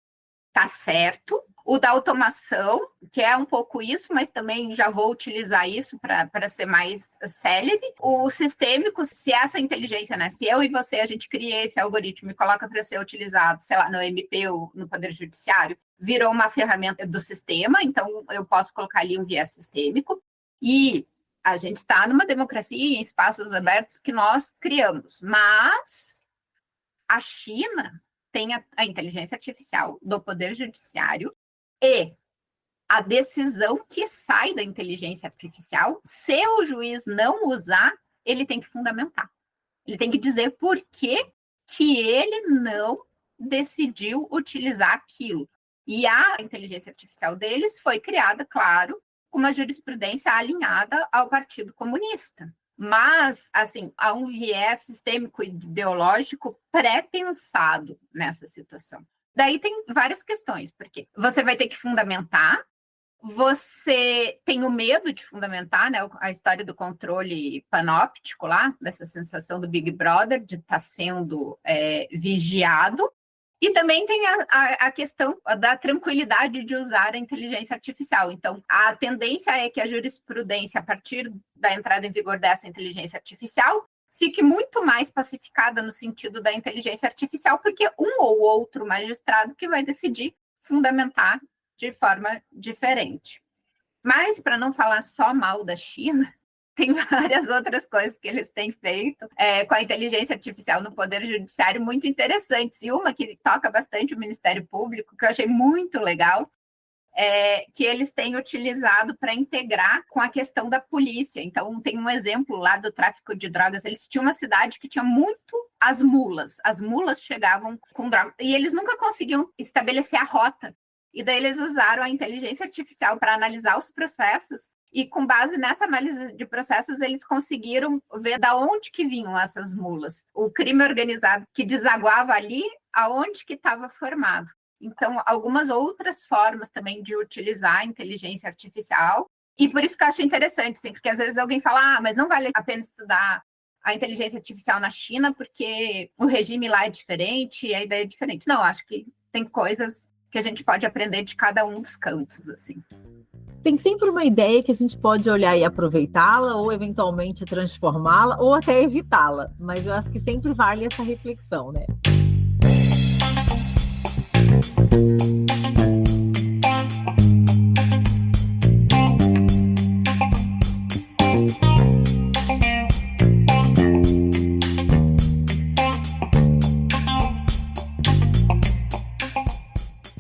tá certo. O da automação, que é um pouco isso, mas também já vou utilizar isso para ser mais célere. O sistêmico, se essa inteligência, né? Se eu e você, a gente cria esse algoritmo e coloca para ser utilizado, sei lá, no MP ou no Poder Judiciário, virou uma ferramenta do sistema, então eu posso colocar ali um viés sistêmico. E a gente está numa democracia em espaços abertos que nós criamos, mas a China tem a inteligência artificial do Poder Judiciário e a decisão que sai da inteligência artificial, se o juiz não usar, ele tem que fundamentar. Ele tem que dizer por que ele não decidiu utilizar aquilo. E a inteligência artificial deles foi criada, claro, com uma jurisprudência alinhada ao Partido Comunista. Mas, assim, há um viés sistêmico e ideológico pré-pensado nessa situação. Daí tem várias questões, porque você vai ter que fundamentar, você tem o medo de fundamentar, né? A história do controle panóptico lá, dessa sensação do Big Brother, de estar sendo vigiado. E também tem a questão da tranquilidade de usar a inteligência artificial. Então, a tendência é que a jurisprudência, a partir da entrada em vigor dessa inteligência artificial, fique muito mais pacificada no sentido da inteligência artificial, porque um ou outro magistrado que vai decidir fundamentar de forma diferente. Mas, para não falar só mal da China, tem várias outras coisas que eles têm feito com a inteligência artificial no Poder Judiciário muito interessantes. E uma que toca bastante o Ministério Público, que eu achei muito legal, que eles têm utilizado para integrar com a questão da polícia. Então, tem um exemplo lá do tráfico de drogas. Eles tinham uma cidade que tinha muito as mulas. As mulas chegavam com drogas e eles nunca conseguiam estabelecer a rota. E daí eles usaram a inteligência artificial para analisar os processos e, com base nessa análise de processos, eles conseguiram ver de onde que vinham essas mulas. O crime organizado que desaguava ali, aonde que estava formado. Então, algumas outras formas também de utilizar a inteligência artificial. E por isso que eu acho interessante, assim, porque às vezes alguém fala, mas não vale a pena estudar a inteligência artificial na China porque o regime lá é diferente e a ideia é diferente. Não, acho que tem coisas que a gente pode aprender de cada um dos cantos, assim.
Tem sempre uma ideia que a gente pode olhar e aproveitá-la, ou eventualmente transformá-la, ou até evitá-la. Mas eu acho que sempre vale essa reflexão, né?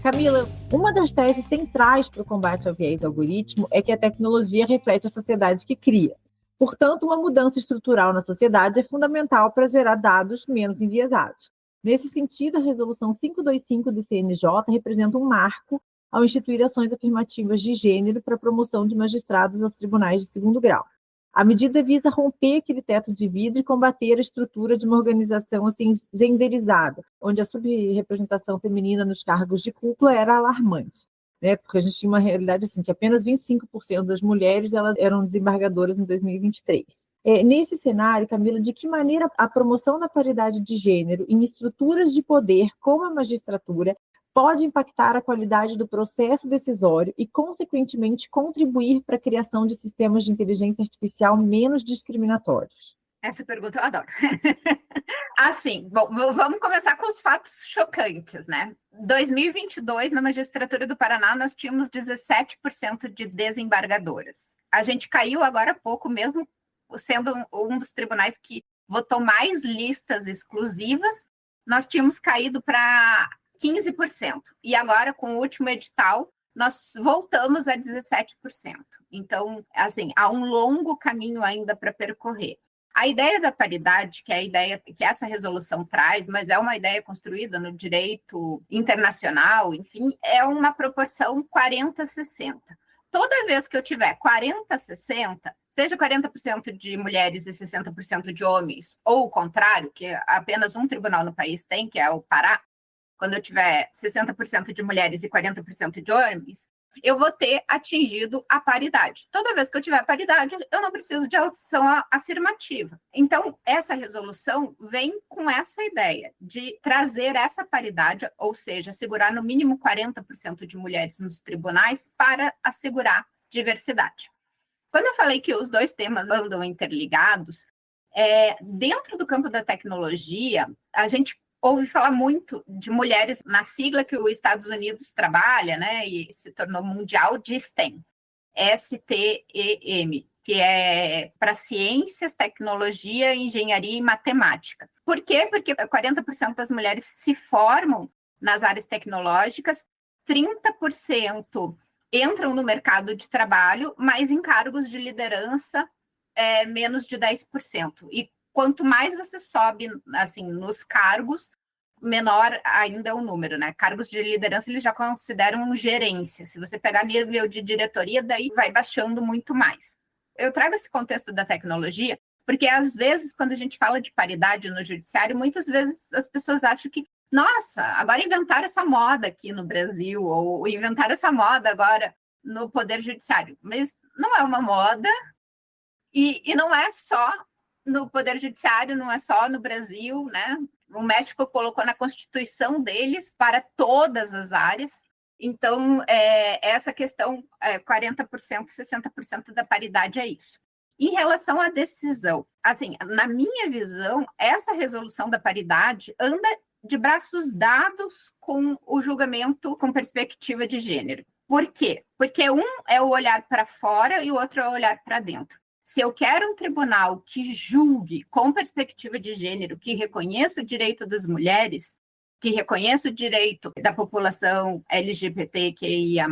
Camila, Uma das teses centrais para o combate ao viés algoritmo é que a tecnologia reflete a sociedade que cria. Portanto, uma mudança estrutural na sociedade é fundamental para gerar dados menos enviesados. Nesse sentido, a Resolução 525 do CNJ representa um marco ao instituir ações afirmativas de gênero para a promoção de magistrados aos tribunais de segundo grau. A medida visa romper aquele teto de vidro e combater a estrutura de uma organização assim, genderizada, onde a subrepresentação feminina nos cargos de cúpula era alarmante. Né? Porque a gente tinha uma realidade assim, que apenas 25% das mulheres elas eram desembargadoras em 2023. Nesse cenário, Camila, de que maneira a promoção da paridade de gênero em estruturas de poder, como a magistratura, pode impactar a qualidade do processo decisório e, consequentemente, contribuir para a criação de sistemas de inteligência artificial menos discriminatórios?
Essa pergunta eu adoro. Assim, bom, vamos começar com os fatos chocantes, né? 2022, na magistratura do Paraná, nós tínhamos 17% de desembargadoras. A gente caiu agora há pouco, mesmo sendo um dos tribunais que votou mais listas exclusivas, nós tínhamos caído para 15%. E agora, com o último edital, nós voltamos a 17%. Então, assim, há um longo caminho ainda para percorrer. A ideia da paridade, que é a ideia que essa resolução traz, mas é uma ideia construída no direito internacional, enfim, é uma proporção 40-60. Toda vez que eu tiver 40-60, seja 40% de mulheres e 60% de homens, ou o contrário, que apenas um tribunal no país tem, que é o Pará, quando eu tiver 60% de mulheres e 40% de homens, eu vou ter atingido a paridade. Toda vez que eu tiver paridade, eu não preciso de ação afirmativa. Então, essa resolução vem com essa ideia de trazer essa paridade, ou seja, assegurar no mínimo 40% de mulheres nos tribunais para assegurar diversidade. Quando eu falei que os dois temas andam interligados, dentro do campo da tecnologia, a gente ouve falar muito de mulheres na sigla que os Estados Unidos trabalha, né, e se tornou mundial, de STEM, STEM, que é para ciências, tecnologia, engenharia e matemática. Por quê? Porque 40% das mulheres se formam nas áreas tecnológicas, 30% entram no mercado de trabalho, mas em cargos de liderança menos de 10%. E quanto mais você sobe assim, nos cargos, menor ainda é o número, né? Cargos de liderança eles já consideram gerência. Se você pegar nível de diretoria, daí vai baixando muito mais. Eu trago esse contexto da tecnologia, porque às vezes, quando a gente fala de paridade no judiciário, muitas vezes as pessoas acham que, nossa, agora inventaram essa moda aqui no Brasil, ou inventaram essa moda agora no Poder Judiciário. Mas não é uma moda, e não é só no Poder Judiciário, não é só no Brasil, né? O México colocou na Constituição deles para todas as áreas. Então, essa questão, 40%, 60% da paridade é isso. Em relação à decisão, assim, na minha visão, essa resolução da paridade anda de braços dados com o julgamento com perspectiva de gênero. Por quê? Porque um é o olhar para fora e o outro é o olhar para dentro. Se eu quero um tribunal que julgue com perspectiva de gênero, que reconheça o direito das mulheres, que reconheça o direito da população LGBTQIA+,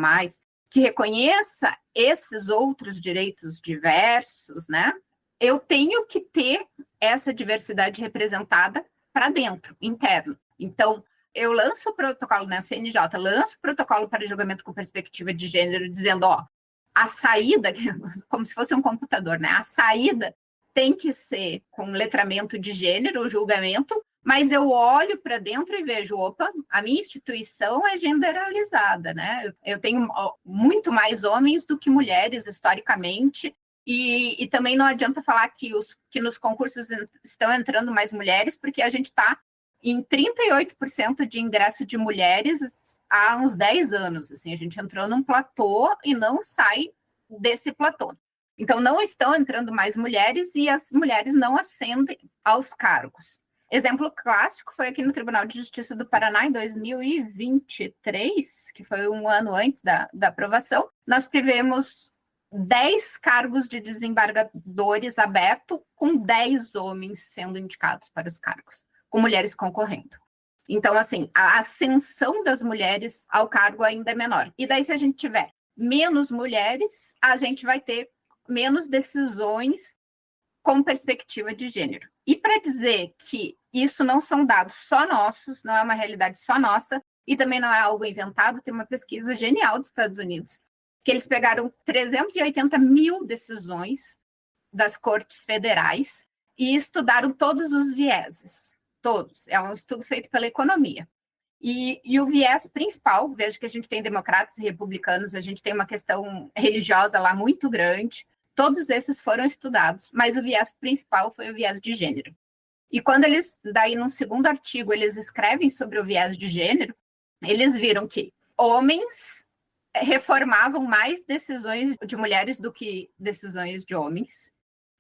que reconheça esses outros direitos diversos, né? Eu tenho que ter essa diversidade representada para dentro, interno. Então, eu lanço o protocolo na CNJ, lanço o protocolo para julgamento com perspectiva de gênero, dizendo, a saída, como se fosse um computador, né? A saída tem que ser com letramento de gênero, o julgamento, mas eu olho para dentro e vejo, opa, a minha instituição é generalizada, né? Eu tenho muito mais homens do que mulheres, historicamente, e também não adianta falar que nos concursos estão entrando mais mulheres, porque a gente está em 38% de ingresso de mulheres há uns 10 anos. Assim, a gente entrou num platô e não sai desse platô. Então, não estão entrando mais mulheres e as mulheres não ascendem aos cargos. Exemplo clássico foi aqui no Tribunal de Justiça do Paraná, em 2023, que foi um ano antes da aprovação. Nós tivemos 10 cargos de desembargadores abertos, com 10 homens sendo indicados para os cargos, com mulheres concorrendo. Então, assim, a ascensão das mulheres ao cargo ainda é menor. E daí, se a gente tiver menos mulheres, a gente vai ter menos decisões com perspectiva de gênero. E para dizer que isso não são dados só nossos, não é uma realidade só nossa, e também não é algo inventado, tem uma pesquisa genial dos Estados Unidos, que eles pegaram 380 mil decisões das cortes federais e estudaram todos os vieses, todos. É um estudo feito pela economia. E o viés principal, veja que a gente tem democratas e republicanos, a gente tem uma questão religiosa lá muito grande, todos esses foram estudados, mas o viés principal foi o viés de gênero. E quando eles, daí no segundo artigo, eles escrevem sobre o viés de gênero, eles viram que homens reformavam mais decisões de mulheres do que decisões de homens.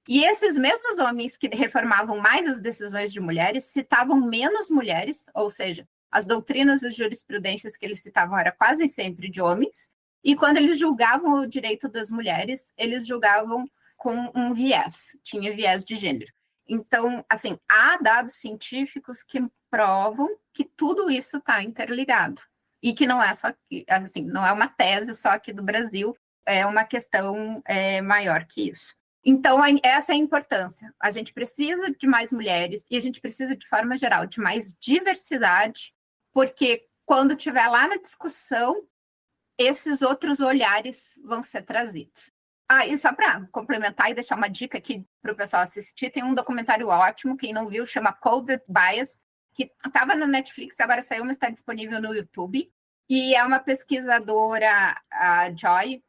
E esses mesmos homens que reformavam mais as decisões de mulheres citavam menos mulheres, ou seja, as doutrinas e jurisprudências que eles citavam eram quase sempre de homens, e quando eles julgavam o direito das mulheres, eles julgavam com um viés, tinha viés de gênero. Então, assim, há dados científicos que provam que tudo isso está interligado e que não é só, assim, não é uma tese só aqui do Brasil, é uma questão maior que isso. Então, essa é a importância. A gente precisa de mais mulheres e a gente precisa, de forma geral, de mais diversidade, porque quando estiver lá na discussão, esses outros olhares vão ser trazidos. E só para complementar e deixar uma dica aqui para o pessoal assistir, tem um documentário ótimo, quem não viu, chama Coded Bias, que estava na Netflix, agora saiu, mas está disponível no YouTube. E é uma pesquisadora, a Joy,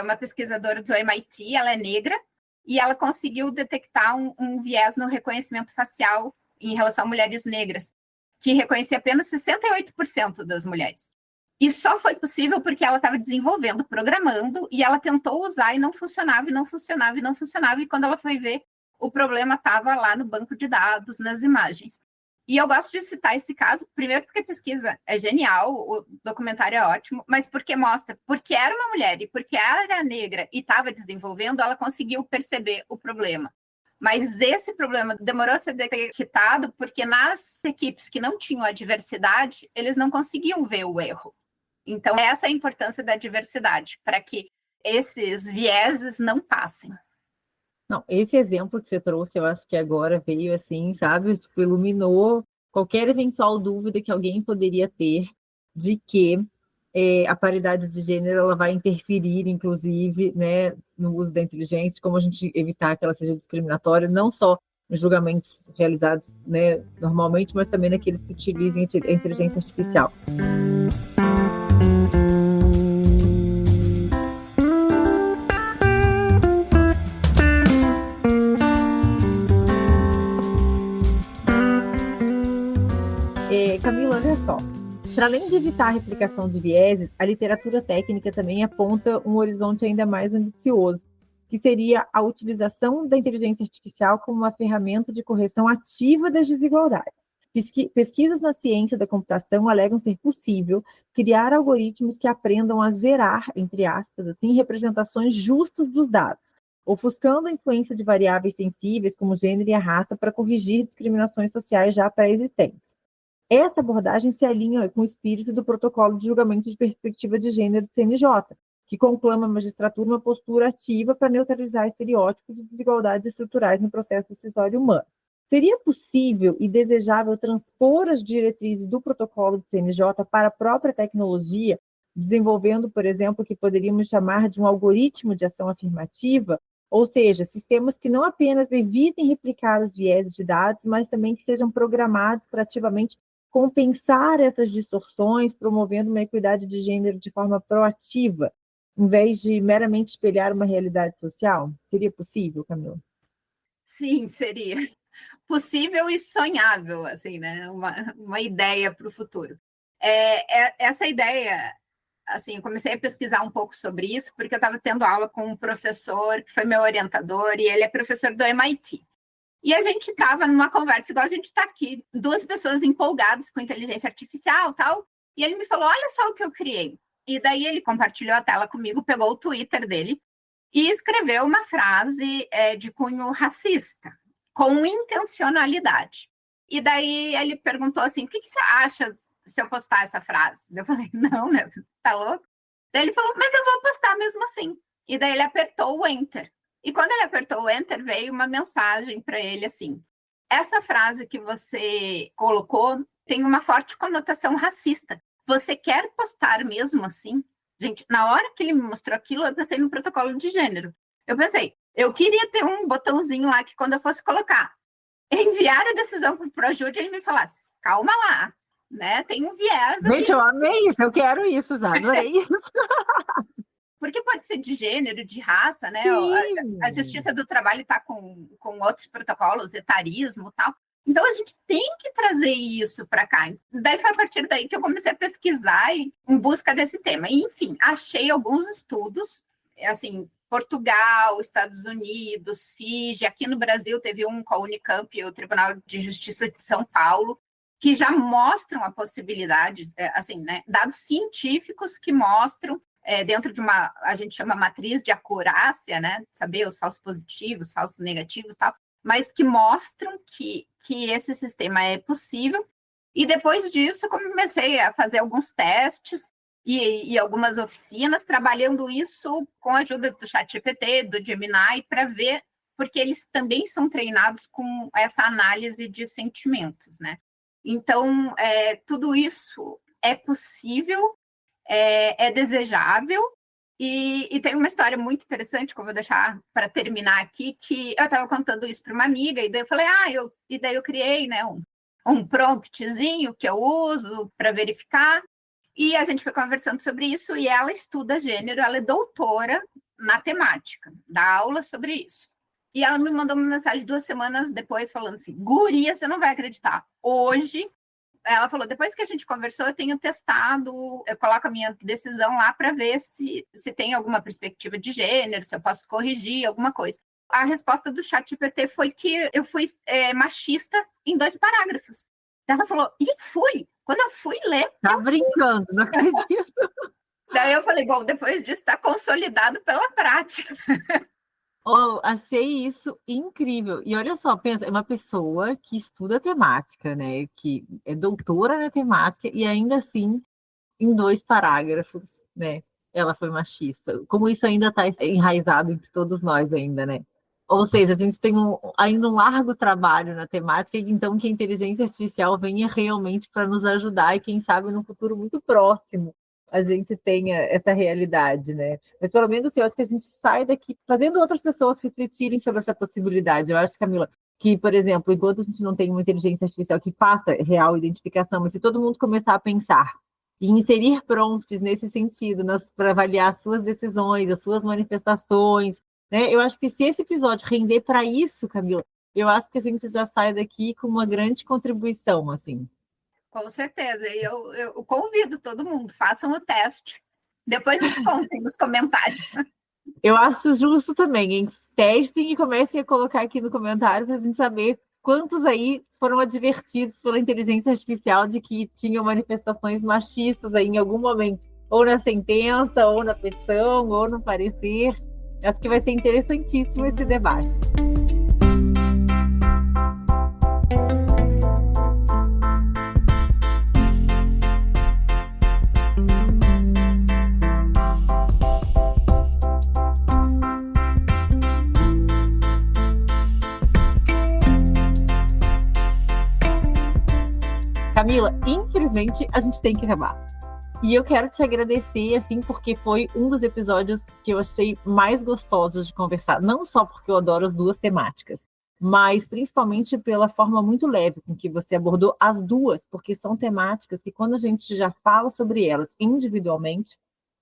uma pesquisadora do MIT, ela é negra, e ela conseguiu detectar um viés no reconhecimento facial em relação a mulheres negras, que reconhecia apenas 68% das mulheres. E só foi possível porque ela estava desenvolvendo, programando, e ela tentou usar e não funcionava, e não funcionava, e não funcionava, e quando ela foi ver, o problema estava lá no banco de dados, nas imagens. E eu gosto de citar esse caso, primeiro porque a pesquisa é genial, o documentário é ótimo, mas porque mostra, porque era uma mulher e porque era negra e estava desenvolvendo, ela conseguiu perceber o problema. Mas esse problema demorou a ser detectado porque nas equipes que não tinham a diversidade, eles não conseguiam ver o erro. Então, essa é a importância da diversidade, para que esses vieses não passem.
Não, esse exemplo que você trouxe, eu acho que agora veio assim, sabe? Tipo, iluminou qualquer eventual dúvida que alguém poderia ter de que a paridade de gênero ela vai interferir, inclusive, né, no uso da inteligência, como a gente evitar que ela seja discriminatória, não só nos julgamentos realizados, né, normalmente, mas também naqueles que utilizem a inteligência artificial. Camila, olha só. Para além de evitar a replicação de vieses, a literatura técnica também aponta um horizonte ainda mais ambicioso, que seria a utilização da inteligência artificial como uma ferramenta de correção ativa das desigualdades. Pesquisas na ciência da computação alegam ser possível criar algoritmos que aprendam a gerar, entre aspas, assim, representações justas dos dados, ofuscando a influência de variáveis sensíveis como o gênero e a raça para corrigir discriminações sociais já pré-existentes. Essa abordagem se alinha com o espírito do protocolo de julgamento de perspectiva de gênero do CNJ, que conclama a magistratura uma postura ativa para neutralizar estereótipos e desigualdades estruturais no processo decisório humano. Seria possível e desejável transpor as diretrizes do protocolo do CNJ para a própria tecnologia, desenvolvendo, por exemplo, o que poderíamos chamar de um algoritmo de ação afirmativa, ou seja, sistemas que não apenas evitem replicar os vieses de dados, mas também que sejam programados para ativamente compensar essas distorções, promovendo uma equidade de gênero de forma proativa, em vez de meramente espelhar uma realidade social? Seria possível, Camila?
Sim, seria possível e sonhável, assim, né? Uma ideia para o futuro. Essa ideia, assim, eu comecei a pesquisar um pouco sobre isso, porque eu estava tendo aula com um professor que foi meu orientador, e ele é professor do MIT. E a gente estava numa conversa, igual a gente está aqui, duas pessoas empolgadas com inteligência artificial e tal, e ele me falou, olha só o que eu criei. E daí ele compartilhou a tela comigo, pegou o Twitter dele e escreveu uma frase de cunho racista, com intencionalidade. E daí ele perguntou assim, o que você acha se eu postar essa frase? Eu falei, não, né? Tá louco? Daí ele falou, mas eu vou postar mesmo assim. E daí ele apertou o Enter. E quando ele apertou o Enter, veio uma mensagem para ele assim, essa frase que você colocou tem uma forte conotação racista. Você quer postar mesmo assim? Gente, na hora que ele me mostrou aquilo, eu pensei no protocolo de gênero. Eu pensei, eu queria ter um botãozinho lá que quando eu fosse colocar enviar a decisão para o Projude, ele me falasse, calma lá, né? Tem um viés.
Gente, eu amei isso, eu quero isso, já adorei isso.
Porque pode ser de gênero, de raça, né? A Justiça do Trabalho está com outros protocolos, etarismo e tal. Então, a gente tem que trazer isso para cá. Daí foi a partir daí que eu comecei a pesquisar em busca desse tema. E, enfim, achei alguns estudos, assim, Portugal, Estados Unidos, Fiji, aqui no Brasil teve um com a Unicamp, o Tribunal de Justiça de São Paulo, que já mostram a possibilidade, assim, né, dados científicos que mostram, dentro de uma, a gente chama matriz de acurácia, né, saber os falsos positivos, falsos negativos e tal, mas que mostram que esse sistema é possível. E depois disso, eu comecei a fazer alguns testes e algumas oficinas, trabalhando isso com a ajuda do ChatGPT, do Gemini, para ver, porque eles também são treinados com essa análise de sentimentos, né? Então, tudo isso é possível, é desejável, e tem uma história muito interessante que eu vou deixar para terminar aqui, que eu estava contando isso para uma amiga, e daí eu falei, e daí eu criei, né, um promptzinho que eu uso para verificar, e a gente foi conversando sobre isso, e ela estuda gênero, ela é doutora em matemática, dá aula sobre isso. E ela me mandou uma mensagem 2 semanas depois, falando assim, guria, você não vai acreditar, hoje, ela falou, depois que a gente conversou, eu tenho testado, eu coloco a minha decisão lá para ver se tem alguma perspectiva de gênero, se eu posso corrigir alguma coisa. A resposta do ChatGPT foi que eu fui machista em 2 parágrafos. Ela falou, e fui. Quando eu fui ler...
Tá brincando, não acredito.
Daí eu falei, bom, depois disso está consolidado pela prática.
Achei isso incrível. E olha só, pensa, é uma pessoa que estuda temática, né? Que é doutora na temática e ainda assim, em 2 parágrafos, né? Ela foi machista. Como isso ainda está enraizado entre todos nós ainda, né? Ou seja, a gente tem ainda um largo trabalho na temática, e então que a inteligência artificial venha realmente para nos ajudar e quem sabe no futuro muito próximo a gente tenha essa realidade, né? Mas pelo menos eu acho que a gente sai daqui fazendo outras pessoas refletirem sobre essa possibilidade. Eu acho, Camila, que, por exemplo, enquanto a gente não tem uma inteligência artificial que faça real identificação, mas se todo mundo começar a pensar e inserir prompts nesse sentido, para avaliar as suas decisões, as suas manifestações, né? Eu acho que se esse episódio render para isso, Camila, eu acho que a gente já sai daqui com uma grande contribuição, assim.
Com certeza, e eu convido todo mundo, façam o teste. Depois nos contem nos comentários.
Eu acho justo também, hein? Testem e comecem a colocar aqui no comentário para a gente saber quantos aí foram advertidos pela inteligência artificial de que tinham manifestações machistas aí em algum momento, ou na sentença, ou na petição, ou no parecer. Acho que vai ser interessantíssimo esse debate. Camila, infelizmente, a gente tem que acabar. E eu quero te agradecer, assim, porque foi um dos episódios que eu achei mais gostosos de conversar. Não só porque eu adoro as 2 temáticas, mas principalmente pela forma muito leve com que você abordou as 2, porque são temáticas que, quando a gente já fala sobre elas individualmente,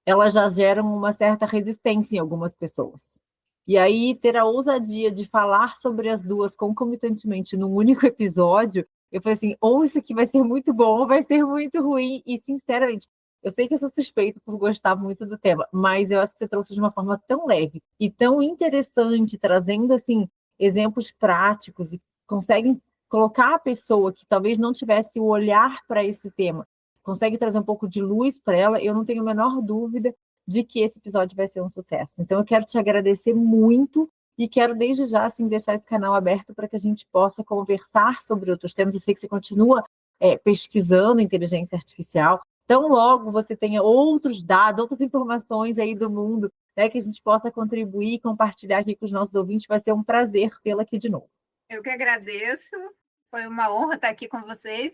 elas já geram uma certa resistência em algumas pessoas. E aí, ter a ousadia de falar sobre as 2 concomitantemente num único episódio, eu falei assim, ou isso aqui vai ser muito bom, ou vai ser muito ruim. E, sinceramente, eu sei que eu sou suspeita por gostar muito do tema, mas eu acho que você trouxe de uma forma tão leve e tão interessante, trazendo, assim, exemplos práticos e conseguem colocar a pessoa que talvez não tivesse o olhar para esse tema, consegue trazer um pouco de luz para ela. Eu não tenho a menor dúvida de que esse episódio vai ser um sucesso. Então, eu quero te agradecer muito E quero desde já assim, deixar esse canal aberto para que a gente possa conversar sobre outros temas. Eu sei que você continua pesquisando inteligência artificial. Tão logo você tenha outros dados, outras informações aí do mundo, né, que a gente possa contribuir e compartilhar aqui com os nossos ouvintes, vai ser um prazer tê-la aqui de novo.
Eu que agradeço, foi uma honra estar aqui com vocês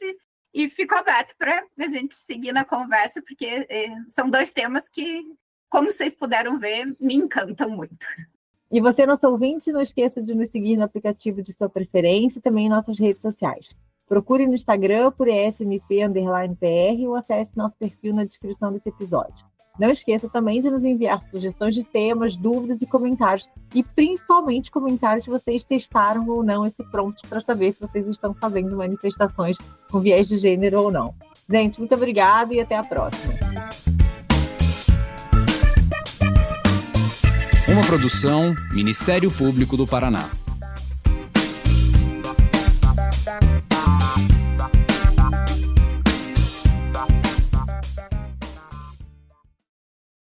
e fico aberto para a gente seguir na conversa, porque são dois temas que, como vocês puderam ver, me encantam muito.
E você, nosso ouvinte, não esqueça de nos seguir no aplicativo de sua preferência e também em nossas redes sociais. Procure no Instagram por ESMP_PR ou acesse nosso perfil na descrição desse episódio. Não esqueça também de nos enviar sugestões de temas, dúvidas e comentários. E principalmente comentários se vocês testaram ou não esse prompt para saber se vocês estão fazendo manifestações com viés de gênero ou não. Gente, muito obrigada e até a próxima.
Uma produção Ministério Público do Paraná.